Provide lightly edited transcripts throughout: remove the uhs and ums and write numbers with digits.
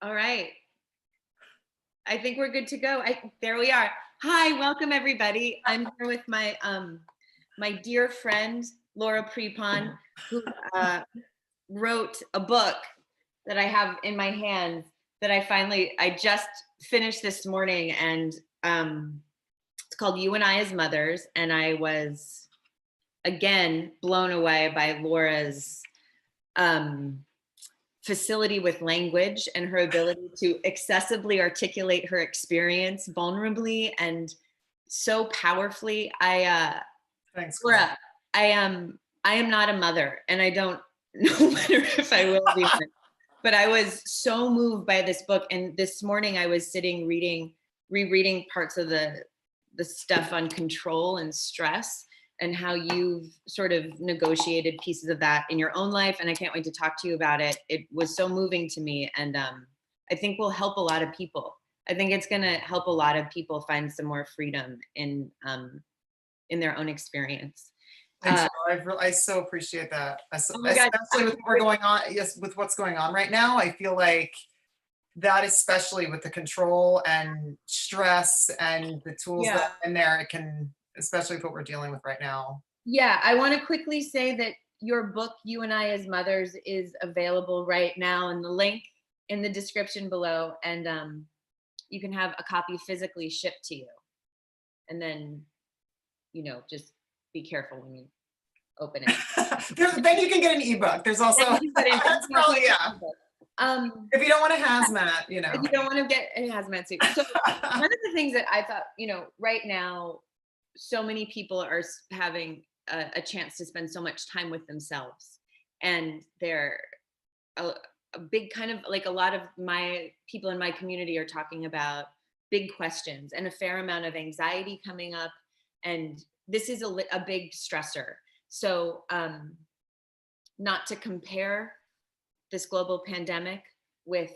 All right. I think we're good to go. There we are. Hi, welcome everybody. I'm here with my dear friend Laura Prepon, who wrote a book that I have in my hands that I just finished this morning, and it's called You and I as Mothers, and I was again blown away by Laura's facility with language and her ability to excessively articulate her experience vulnerably and so powerfully. Thanks, Laura, I am not a mother, and I don't know whether if I will be one, but I was so moved by this book. And this morning I was sitting rereading parts of the stuff on control and stress, and how you've sort of negotiated pieces of that in your own life. And I can't wait to talk to you about it. It was so moving to me. And I think will help a lot of people. I think it's gonna help a lot of people find some more freedom in their own experience. Thanks. I so appreciate that. Oh my God. Especially with what going on. Yes, with what's going on right now, I feel like that, especially with the control and stress and the tools that are in there, it can, especially with what we're dealing with right now. Yeah, I want to quickly say that your book, You and I as Mothers, is available right now, and the link in the description below, and you can have a copy physically shipped to you. And then, just be careful when you open it. Then you can get an ebook. There's also, that's probably, yeah. If you don't want a hazmat, If you don't want to get a hazmat suit. So one of the things that I thought, right now, so many people are having a chance to spend so much time with themselves, and they're a big kind of like, a lot of my people in my community are talking about big questions and a fair amount of anxiety coming up, and this is a big stressor. So not to compare this global pandemic with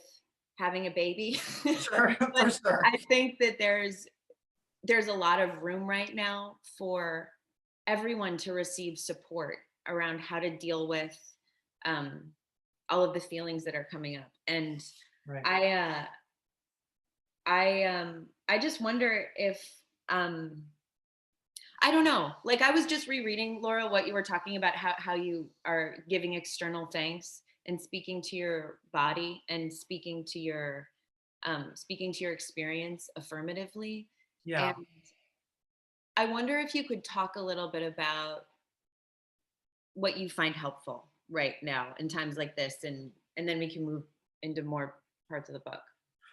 having a baby. Sure, for sure. I think that there's a lot of room right now for everyone to receive support around how to deal with all of the feelings that are coming up. And right. I just wonder if I don't know. Like, I was just rereading, Laura, what you were talking about, how you are giving external thanks and speaking to your body and speaking to your experience affirmatively. Yeah. And I wonder if you could talk a little bit about what you find helpful right now in times like this, and then we can move into more parts of the book.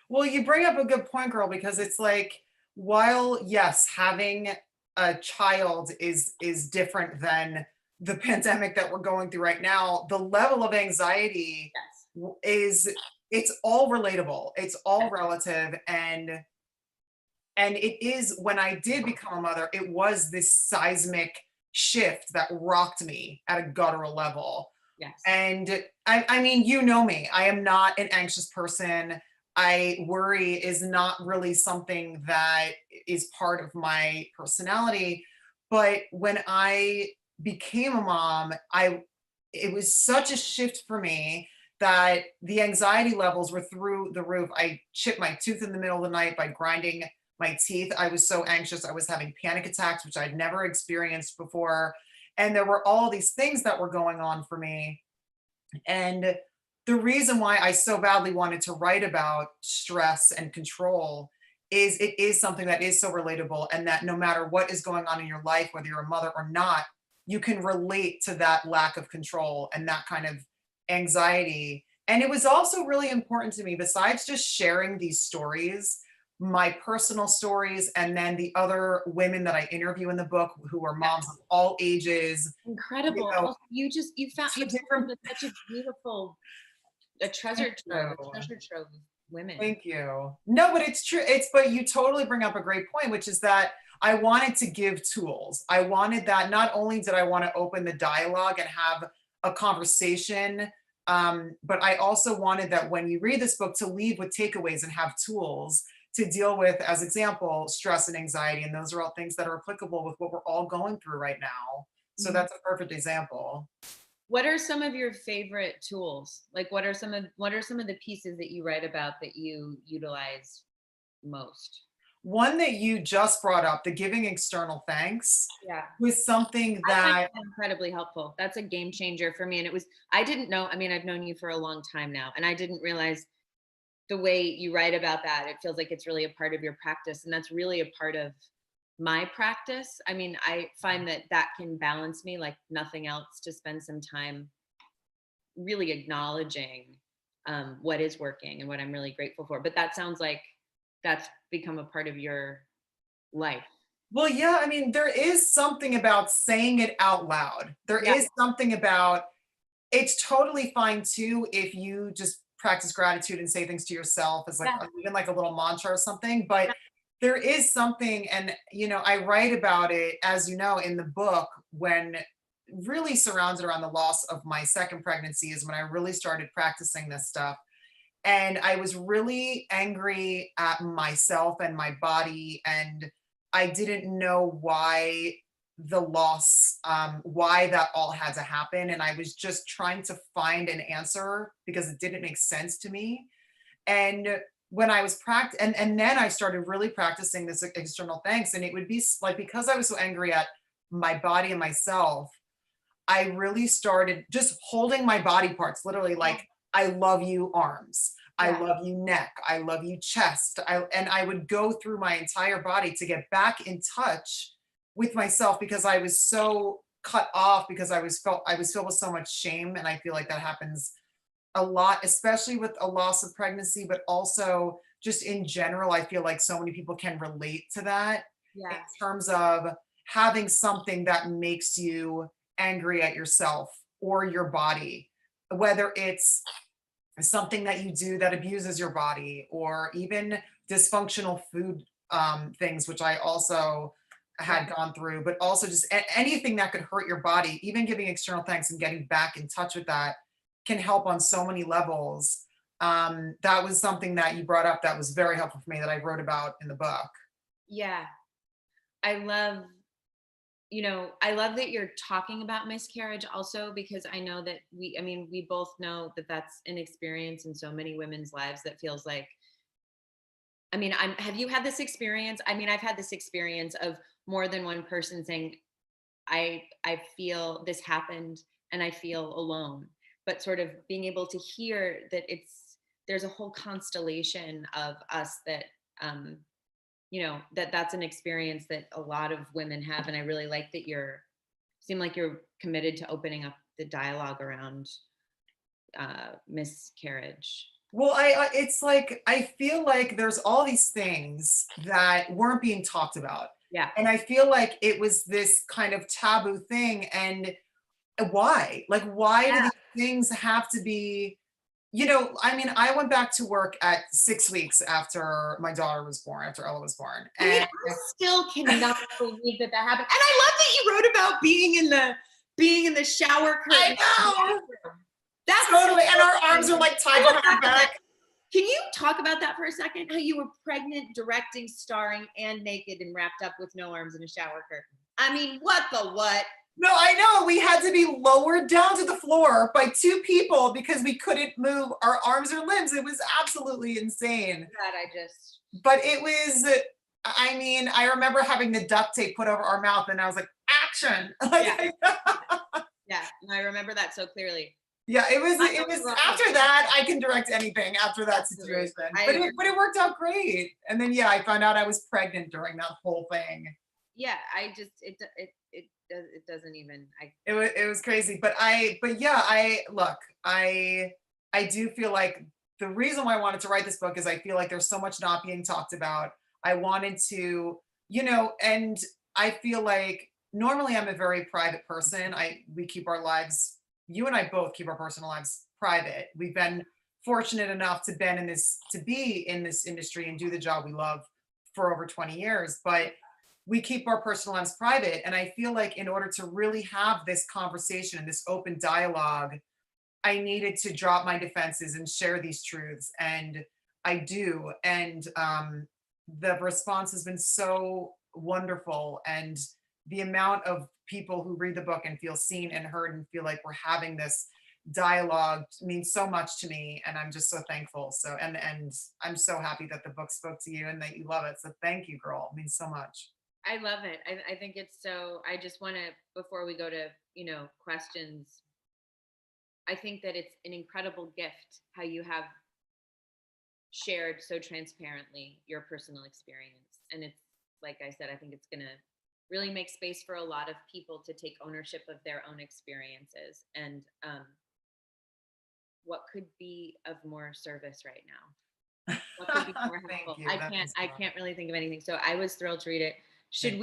Well, you bring up a good point, girl, because it's like, while yes, having a child is different than the pandemic that we're going through right now, the level of anxiety it's all relatable. It's all relative. And it is, when I did become a mother, it was this seismic shift that rocked me at a guttural level. Yes. And I mean, you know me, I am not an anxious person. Worry is not really something that is part of my personality. But when I became a mom, it was such a shift for me that the anxiety levels were through the roof. I chipped my tooth in the middle of the night by grinding my teeth. I was so anxious. I was having panic attacks, which I'd never experienced before. And there were all these things that were going on for me. And the reason why I so badly wanted to write about stress and control is it is something that is so relatable, and that no matter what is going on in your life, whether you're a mother or not, you can relate to that lack of control and that kind of anxiety. And it was also really important to me, besides just sharing these stories, my personal stories, and then the other women that I interview in the book who are moms of all ages. Incredible. You found such a beautiful, a treasure trove of women. Thank you. No, but it's true. But you totally bring up a great point, which is that I wanted to give tools. I wanted that. Not only did I want to open the dialogue and have a conversation, but I also wanted that when you read this book to leave with takeaways and have tools to deal with, as example, stress and anxiety. And those are all things that are applicable with what we're all going through right now. So that's a perfect example. What are some of your favorite tools? Like what are some of the pieces that you write about that you utilize most? One that you just brought up, the giving external thanks, Yeah. was something I find that, that incredibly helpful. That's a game changer for me. And I didn't know, I mean, I've known you for a long time now, and I didn't realize the way you write about that. It feels like it's really a part of your practice. And that's really a part of my practice. I mean, I find that that can balance me like nothing else, to spend some time really acknowledging what is working and what I'm really grateful for. But that sounds like that's become a part of your life. well, yeah, I mean, there is something about saying it out loud. There Yeah. is something about, it's totally fine too if you just practice gratitude and say things to yourself as like Yeah. even like a little mantra or something, but Yeah. there is something, and I write about it, as you know, in the book, when really surrounded around the loss of my second pregnancy is when I really started practicing this stuff. And I was really angry at myself and my body, and I didn't know why the loss, why that all had to happen. And I was just trying to find an answer because it didn't make sense to me. And when I was and then I started really practicing this external thanks, and it would be like, because I was so angry at my body and myself, I really started just holding my body parts, literally, Yeah. like, I love you arms, I Yeah. love you neck, I love you chest. And I would go through my entire body to get back in touch with myself, because I was so cut off, because I was filled with so much shame. And I feel like that happens a lot, especially with a loss of pregnancy, but also just in general. I feel like so many people can relate to that in Yeah. terms of having something that makes you angry at yourself or your body, whether it's something that you do that abuses your body, or even dysfunctional food things, which I also Yeah. had gone through, but also just anything that could hurt your body. Even giving external thanks and getting back in touch with that can help on so many levels. That was something that you brought up that was very helpful for me, that I wrote about in the book. Yeah. I love, I love that you're talking about miscarriage also, because I know that I mean, we both know that that's an experience in so many women's lives that feels like, I mean, have you had this experience? I mean, I've had this experience of more than one person saying, I feel this happened and I feel alone, but sort of being able to hear that there's a whole constellation of us that, um, that's an experience that a lot of women have. And I really like that seem like you're committed to opening up the dialogue around miscarriage. Well, it's like, I feel like there's all these things that weren't being talked about. Yeah. And I feel like it was this kind of taboo thing. And why? Like, why do Yeah. these things have to be, I mean, I went back to work at 6 weeks after my daughter was born, after Ella was born. I mean, And I still cannot believe that that happened. And I love that you wrote about being in the shower I curtain. know, That's totally. And our arms are amazing. like I tied look behind our back at that. back. Can you talk about that for a second? How you were pregnant, directing, starring, and naked and wrapped up with no arms in a shower curtain. I mean, what the what? No, I know. We had to be lowered down to the floor by two people because we couldn't move our arms or limbs. It was absolutely insane. God, I just But it was, I mean, I remember having the duct tape put over our mouth, and I was like, action. yeah, Like, yeah. And I remember that so clearly. yeah, it was, I know you were after that, I can direct anything after that absolutely. situation. I But agree. it worked out great. And then, yeah, I found out I was pregnant during that whole thing. Yeah, I just it doesn't even It was crazy. But yeah, I do feel like the reason why I wanted to write this book is I feel like there's so much not being talked about. I wanted to, and I feel like normally I'm a very private person. We keep our lives, you and I both keep our personal lives private. We've been fortunate enough to be in this industry and do the job we love for over 20 years, but we keep our personal lives private. And I feel like in order to really have this conversation and this open dialogue, I needed to drop my defenses and share these truths. And I do. And the response has been so wonderful. And the amount of people who read the book and feel seen and heard and feel like we're having this dialogue means so much to me, and I'm just so thankful. So and I'm so happy that the book spoke to you and that you love it. So thank you, girl. It means so much. I love it. I think it's so, I just want to, before we go to, questions, I think that it's an incredible gift how you have shared so transparently your personal experience. And it's, like I said, I think it's going to really make space for a lot of people to take ownership of their own experiences. And what could be of more service right now? What could be more Thank helpful? you. I That can't means I a lot. can't really think of anything. So I was thrilled to read it. Thank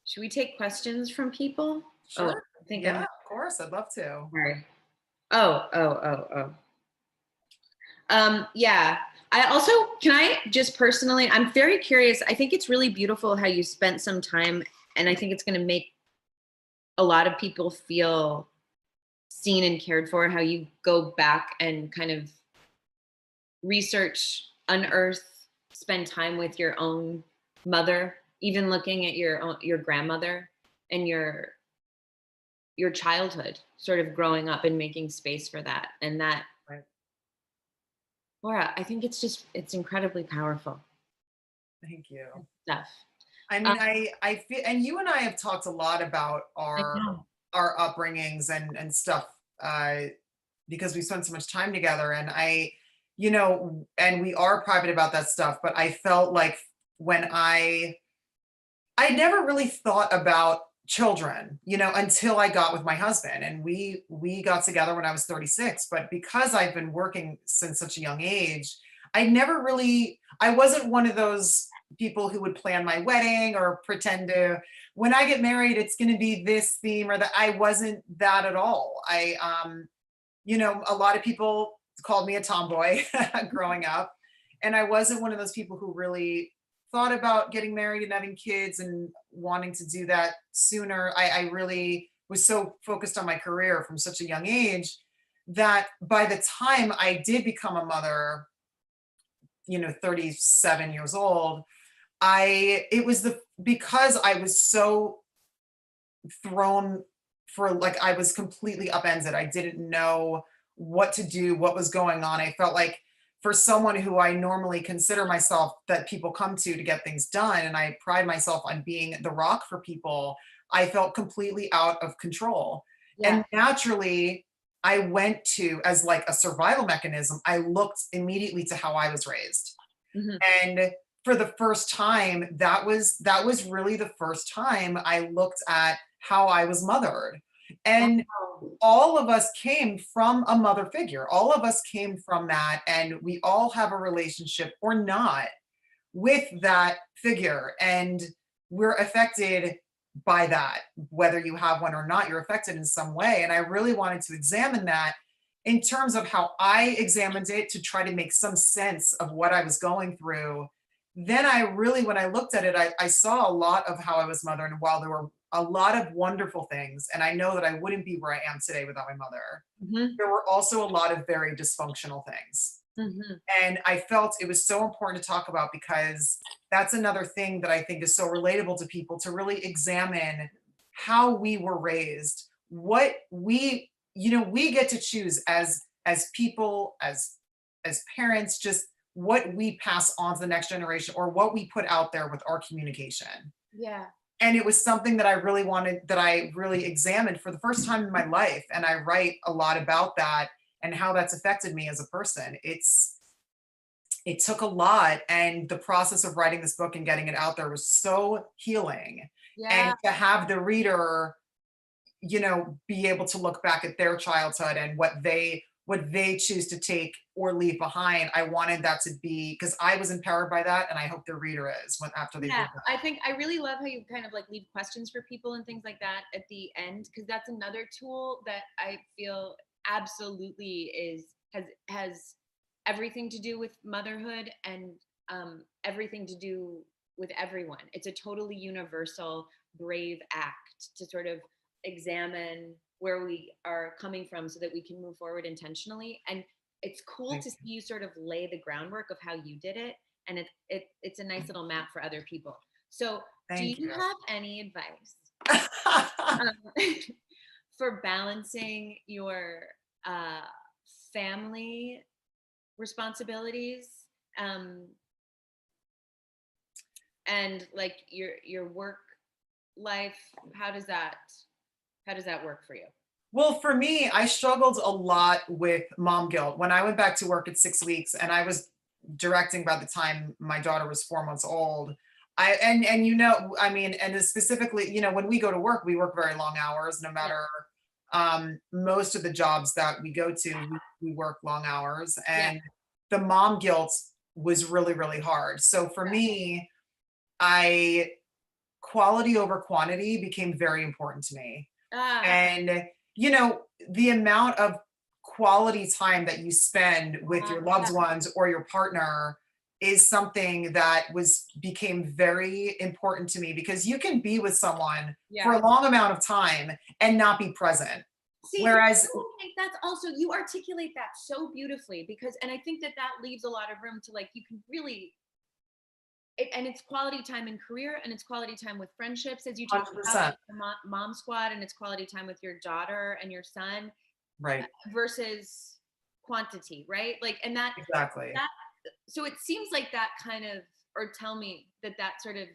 Should we take questions from people? Oh, Sure. I think Yeah, I'm of course. I'd love to. sorry. Oh. Yeah. I also, can I just personally, I'm very curious. I think it's really beautiful how you spent some time, and I think it's going to make a lot of people feel seen and cared for, how you go back and kind of research, unearth, spend time with your own mother, even looking at your grandmother and your childhood, sort of growing up and making space for that. And that, Right. Laura, I think it's incredibly powerful Thank you. stuff. I Um, mean, I feel, and you and I have talked a lot about I know. our upbringings and stuff, uh, because we spent so much time together. And and we are private about that stuff. But I felt like when I never really thought about children, until I got with my husband, and we got together when I was 36. But because I've been working since such a young age, I wasn't one of those people who would plan my wedding or pretend to, when I get married, it's going to be this theme or that. I wasn't that at all. A lot of people called me a tomboy growing up, and I wasn't one of those people who really thought about getting married and having kids and wanting to do that sooner. I really was so focused on my career from such a young age that by the time I did become a mother, 37 years old, it was because I was so thrown for, like, I was completely upended. I didn't know what to do, what was going on. I felt like, for someone who I normally consider myself that people come to get things done, and I pride myself on being the rock for people, I felt completely out of control. Yeah. And naturally, I went to, as like a survival mechanism, I looked immediately to how I was raised. Mhm. And for the first time, that was really the first time I looked at how I was mothered. And Wow. all of us came from a mother figure. All of us came from that, and we all have a relationship or not with that figure. And we're affected by that. Whether you have one or not, you're affected in some way. And I really wanted to examine that in terms of how I examined it, to try to make some sense of what I was going through. Then when I looked at it, I saw a lot of how I was mothered. And while there were a lot of wonderful things, and I know that I wouldn't be where I am today without my mother, Mhm. there were also a lot of very dysfunctional things. Mhm. And I felt it was so important to talk about, because that's another thing that I think is so relatable to people, to really examine how we were raised, what we get to choose as people, as parents, just what we pass on to the next generation, or what we put out there with our communication. Yeah. And it was something that I really examined for the first time in my life. And I write a lot about that and how that's affected me as a person. It took a lot, and the process of writing this book and getting it out there was so healing. Yeah. And to have the reader, be able to look back at their childhood and what they choose to take or leave behind. I wanted that to be, because I was empowered by that, and I hope the reader is, after they Yeah, read that. I think I really love how you kind of like leave questions for people and things like that at the end, because that's another tool that I feel absolutely has everything to do with motherhood, and everything to do with everyone. It's a totally universal, brave act to sort of examine where we are coming from so that we can move forward intentionally. And it's cool Thank to see you sort of lay the groundwork of how you did it, and it's a nice little map for other people. So do Thank you you. have any advice um, for balancing your uh, family responsibilities um, and like your work life? How does that work for you? Well, for me, I struggled a lot with mom guilt. When I went back to work at 6 weeks and I was directing by the time my daughter was 4 months old, and I mean, and specifically, when we go to work, we work very long hours, no Yeah, matter most of the jobs that we go to, we work long hours. yeah, And the mom guilt was really, really hard. So for me, I quality over quantity became very important to me. ah, And, you know, the amount of quality time that you spend with your yeah, loved ones or your partner is something that became very important to me, because you can be with someone for yeah. a long amount of time and not be present. See, but Whereas, I think that's also, you articulate that so beautifully, because, and I think that that leaves a lot of room to, like, you can really, and it's quality time in career, and it's quality time with friendships, as you talk about, 100%, like the mom squad, and it's quality time with your daughter and your son right, versus quantity, right? Like, and exactly. that, so it seems like that kind of, or tell me that that sort of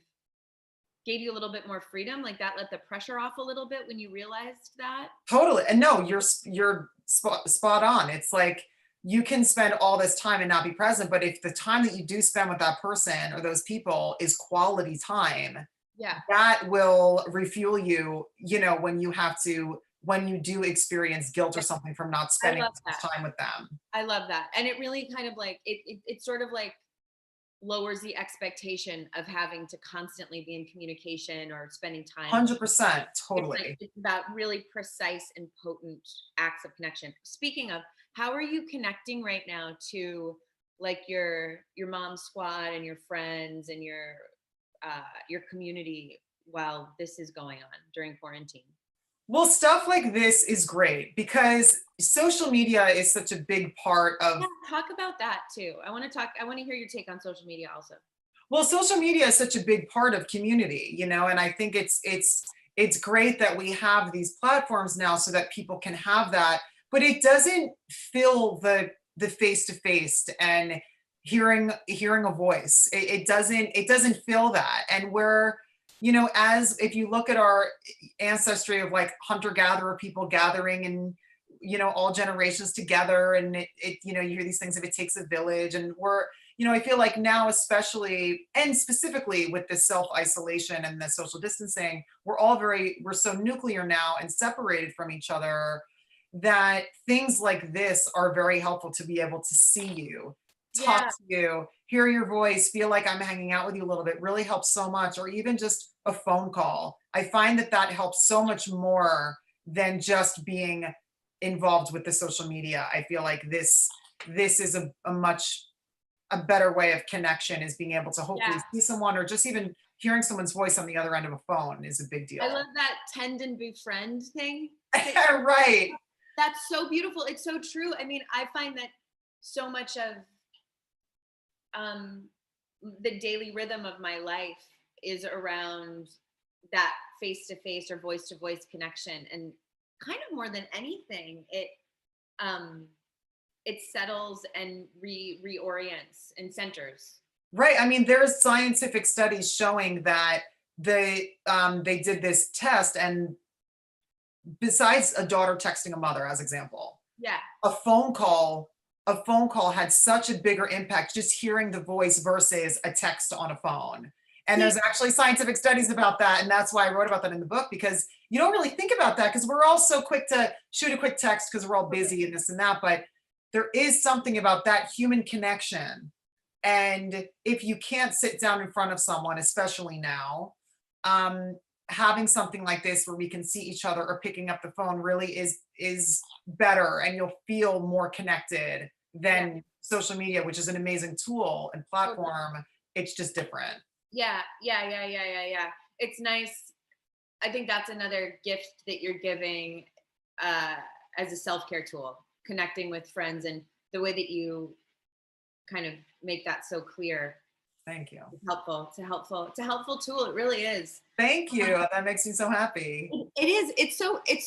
gave you a little bit more freedom, like that let the pressure off a little bit when you realized that. Totally. And no, you're spot on. It's like you can spend all this time and not be present, but if the time that you do spend with that person or those people is quality time, Yeah, that will refuel you, when you do experience guilt or something from not I spending love as that. much time with them. I love that. And it really kind of like it sort of like lowers the expectation of having to constantly be in communication or spending time. 100%, It's like totally. it's about really precise and potent acts of connection. Speaking of, how are you connecting right now to like your mom squad and your friends and your community while this is going on during quarantine? Well, stuff like this is great because social media is such a big part Yeah, of. talk about that too. I want to hear your take on social media also. Well, social media is such a big part of community, and I think it's great that we have these platforms now so that people can have that, but it doesn't fill the face to face and hearing a voice. It doesn't fill that. And as if you look at our ancestry of like hunter gatherer people gathering and all generations together, and you hear these things, if it takes a village, and I feel like now, especially and specifically with this self isolation and the social distancing, we're so nuclear now and separated from each other, that things like this are very helpful to be able to see you, talk Yeah, to you, hear your voice, feel like I'm hanging out with you a little bit, really helps so much. Or even just a phone call. I find that helps so much more than just being involved with the social media. I feel like this is a better way of connection, is being able to hopefully yeah. see someone, or just even hearing someone's voice on the other end of a phone is a big I deal. love that tend and befriend thing. Right. That's so beautiful. It's so true. I mean, I find that so much of um, the daily rhythm of my life is around that face to face or voice to voice connection, and kind of more than anything, um, it settles and reorients and centers. Right. I mean, there's scientific studies showing that they did this test, and besides a daughter texting a mother, as example, Yeah, a phone call a phone call had such a bigger impact, just hearing the voice versus a text on a phone. And see, there's actually scientific studies about that, and that's why I wrote about that in the book, because you don't really think about that, because we're all so quick to shoot a quick text because we're all busy and this and that, but there is something about that human connection. And if you can't sit down in front of someone, especially now, um, having something like this where we can see each other, or picking up the phone, really is better, and you'll feel more connected yeah, than social media, which is an amazing tool and totally. platform. It's just different. Yeah, yeah, yeah, yeah, yeah, yeah. It's nice. I think that's another gift that you're giving uh, as a self care tool, connecting with friends, and the way that you kind of make that so clear. Thank you. It's a helpful tool. It really is. Thank you. That makes me so happy. It is. It's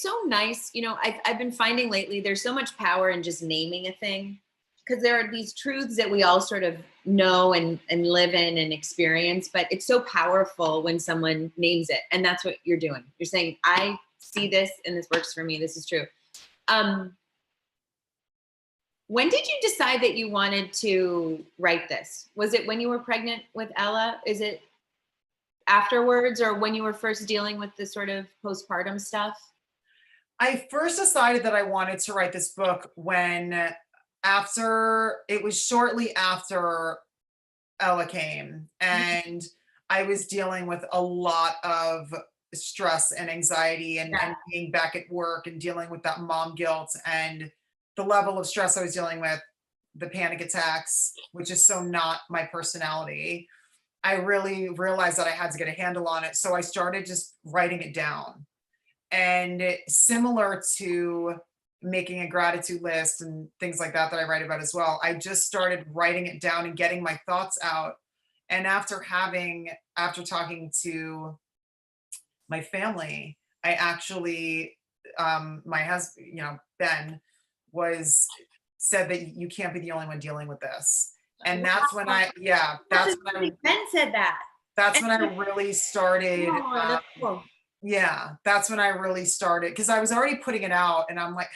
so nice. You know, I've been finding lately there's so much power in just naming a thing, because there are these truths that we all sort of know and live in and experience, but it's so powerful when someone names it. And that's what you're doing. You're saying, I see this and this works for me. This is true. When did you decide that you wanted to write this? Was it when you were pregnant with Ella? Is it afterwards, or when you were first dealing with the sort of postpartum stuff? I first decided that I wanted to write this book when it was shortly after Ella came, and I was dealing with a lot of stress and anxiety and being back at work and dealing with that mom guilt and the level of stress I was dealing with, the panic attacks, which is so not my personality. I really realized that I had to get a handle on it. So I started just writing it down. And similar to making a gratitude list and things like that I write about as well, I just started writing it down and getting my thoughts out. And after talking to my family, I actually, my husband, Ben, said that you can't be the only one dealing with this. And that's when Ben said that. That's when I really started. Oh, that's cool. Yeah, that's when I really started, because I was already putting it out, and I'm like,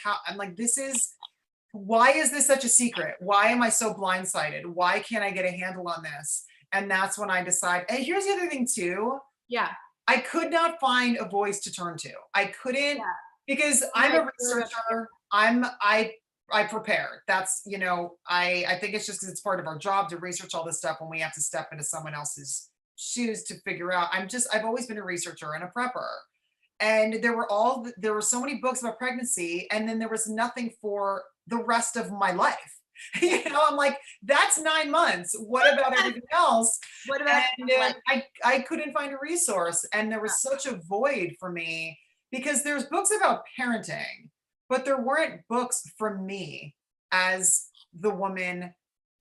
why is this such a secret? Why am I so blindsided? Why can't I get a handle on this? And that's when I decide. And here's the other thing too. Yeah. I could not find a voice to turn to. I couldn't, because I'm a researcher. I prepared. That's, I think it's just because it's part of our job to research all this stuff when we have to step into someone else's shoes to figure out. I've always been a researcher and a prepper. And there were so many books about pregnancy, and then there was nothing for the rest of my life. I'm like, that's 9 months. What about everything else? What about I couldn't find a resource, and there was such a void for me, because there's books about parenting, but there weren't books for me as the woman,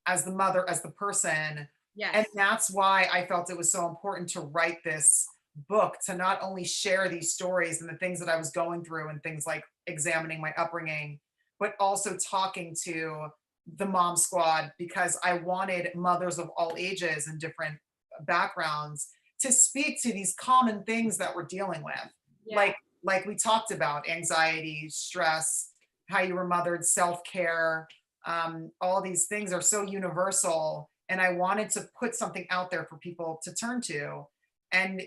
as the mother, as the person. Yes. And that's why I felt it was so important to write this book, to not only share these stories and the things that I was going through and things like examining my upbringing, but also talking to the mom squad, because I wanted mothers of all ages and different backgrounds to speak to these common things that we're dealing with. Yeah. Like we talked about, anxiety, stress, how you were mothered, self-care, all these things are so universal. And I wanted to put something out there for people to turn to. And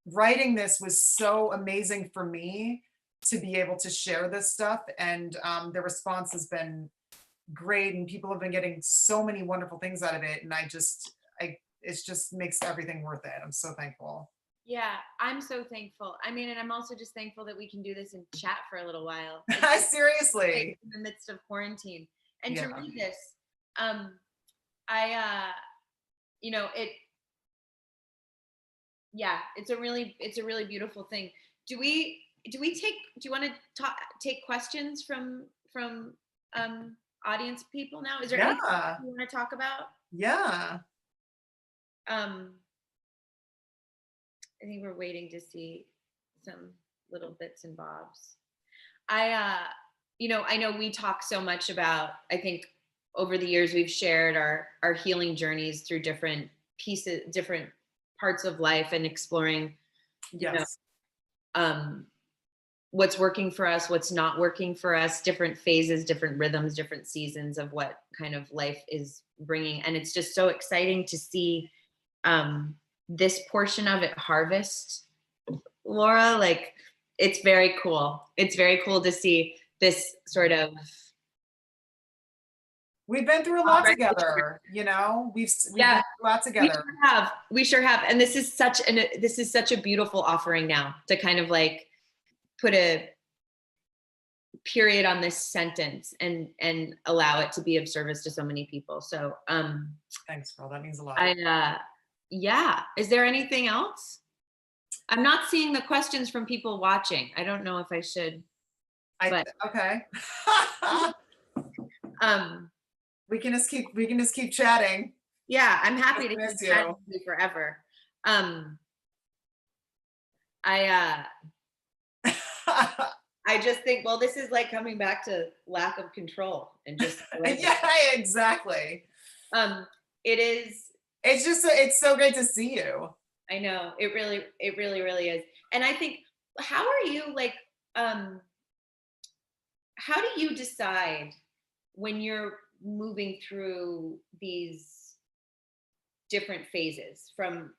writing this was so amazing for me to be able to share this stuff. And the response has been great. And people have been getting so many wonderful things out of it. And it just makes everything worth it. I'm so thankful. Yeah, I'm so thankful. I mean, and I'm also just thankful that we can do this and chat for a little while. Seriously. In the midst of quarantine. And Yeah. to read this, it's a really beautiful thing. Do you want to take questions from audience people now? Is there anything you want to talk about? Yeah. I think we're waiting to see some little bits and bobs. I know we talk so much about, I think over the years we've shared our healing journeys through different pieces, different parts of life, and exploring, what's working for us, what's not working for us, different phases, different rhythms, different seasons of what kind of life is bringing. And it's just so exciting to see this portion of it harvest, Laura. Like, it's very cool. It's very cool to see this sort of. We've been through a lot together, we've been through a lot together. We sure have. And this is such a beautiful offering now to kind of like put a period on this sentence and allow it to be of service to so many people. So thanks, girl. That means a lot. Is there anything else? I'm not seeing the questions from people watching. I don't know if I should. Okay. We can just keep chatting. Yeah, I'm happy to Miss keep chatting you. with you forever. Um, I I just think, well, this is like coming back to lack of control and just surrender. Yeah, exactly. Um, it is, It's just it's so great to see you. I know, it really, really is. And I think, how are you like, um, how do you decide when you're moving through these different phases from,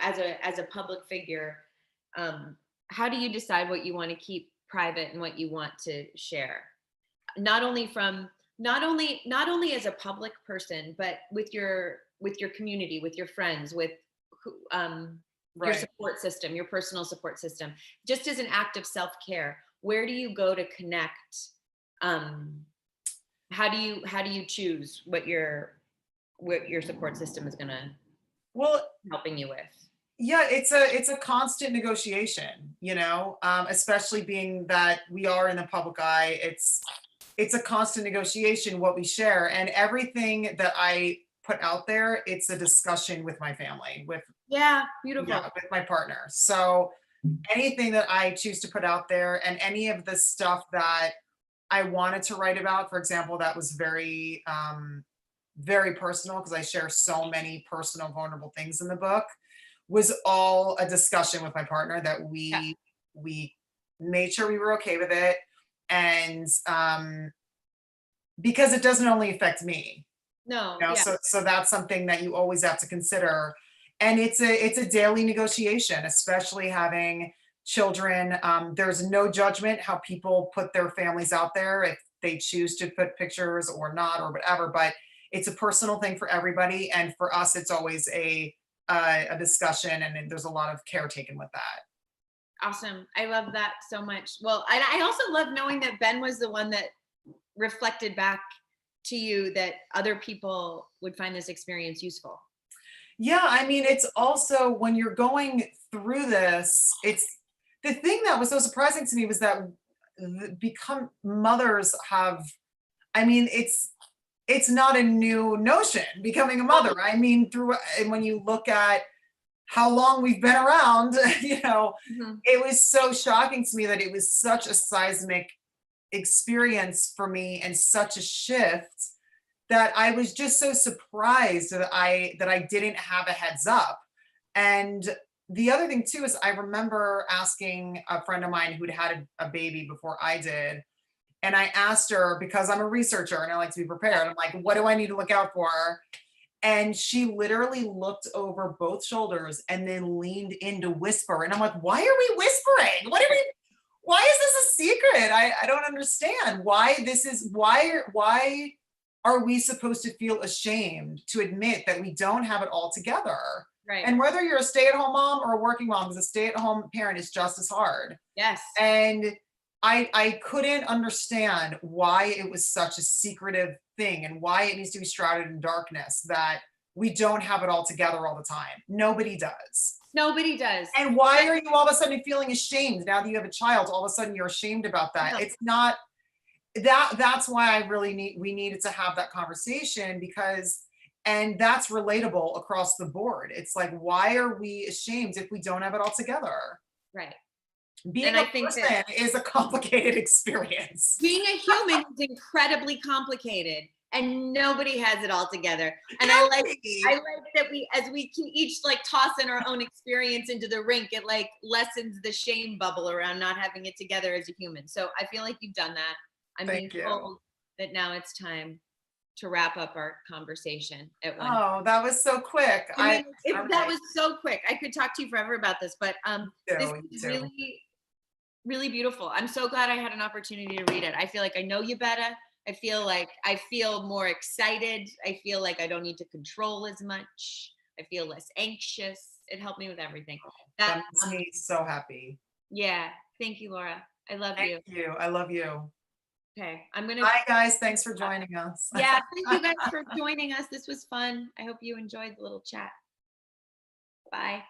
as a public figure, um, how do you decide what you want to keep private and what you want to share? Not only from, not only as a public person, but with your community, with your friends, with your Right. support system, your personal support system, just as an act of self-care. Where do you go to connect? um, how do you choose what your support system is going to Well, helping you with? yeah, it's a constant negotiation, you know, especially being that we are in the public eye. It's a constant negotiation what we share, and everything that I put out there, it's a discussion with my family, with Yeah, yeah, beautiful. with my partner. So anything that I choose to put out there, and any of the stuff that I wanted to write about, for example, that was very personal because I share so many personal, vulnerable things in the book, was all a discussion with my partner that Yeah. we made sure we were okay with it, and because it doesn't only affect me, No, you know, yeah. so that's something that you always have to consider, and it's a daily negotiation, especially having children. There's no judgment how people put their families out there if they choose to put pictures or not or whatever, but it's a personal thing for everybody, and for us, it's always a discussion, and then there's a lot of care taken with that. Awesome. I love that so much. Well, and I also love knowing that Ben was the one that reflected back to you that other people would find this experience useful. Yeah, I mean, it's also when you're going through this, it's the thing that was so surprising to me was that become mothers have, I mean, it's not a new notion becoming a mother. I mean, through and when you look at how long we've been around, you know, Mhm. it was so shocking to me that it was such a seismic experience for me and such a shift that I was just so surprised that I didn't have a heads up. And the other thing too is I remember asking a friend of mine who'd had a baby before I did, and I asked her because I'm a researcher and I like to be prepared. I'm like, what do I need to look out for? And she literally looked over both shoulders and then leaned in to whisper. And I'm like, why are we whispering? Why is this a secret? I don't understand why this is, why are we supposed to feel ashamed to admit that we don't have it all together? Right. And whether you're a stay-at-home mom or a working mom, because a stay-at-home parent is just as hard. Yes. And I couldn't understand why it was such a secretive thing and why it needs to be shrouded in darkness, that we don't have it all together all the time. Nobody does. Nobody does. And why are you all of a sudden feeling ashamed now that you have a child? All of a sudden you're ashamed about that. No. It's not that's why I really we needed to have that conversation, because and that's relatable across the board. It's like, why are we ashamed if we don't have it all together? Right. Being And a I think that person is a complicated experience. being a human is incredibly complicated and nobody has it all together. And Nobody. I like that we, as we can each like toss in our own experience into the rink, it like lessens the shame bubble around not having it together as a human. So I feel like you've done that. I'm being Thank you. told that now it's time to wrap up our conversation at one. Oh, that was so quick. I mean, All that right. was so quick. I could talk to you forever about this, but this You is too. really, really beautiful. I'm so glad I had an opportunity to read it. I feel like I know you better. I feel like I feel more excited. I feel like I don't need to control as much. I feel less anxious. It helped me with everything. That That makes me so happy. yeah. Thank you, Laura. I love Thank you. you. I love you. Okay, I'm gonna. Bye, guys. Thanks for joining us. Yeah, thank you guys for joining us. This was fun. I hope you enjoyed the little chat. Bye.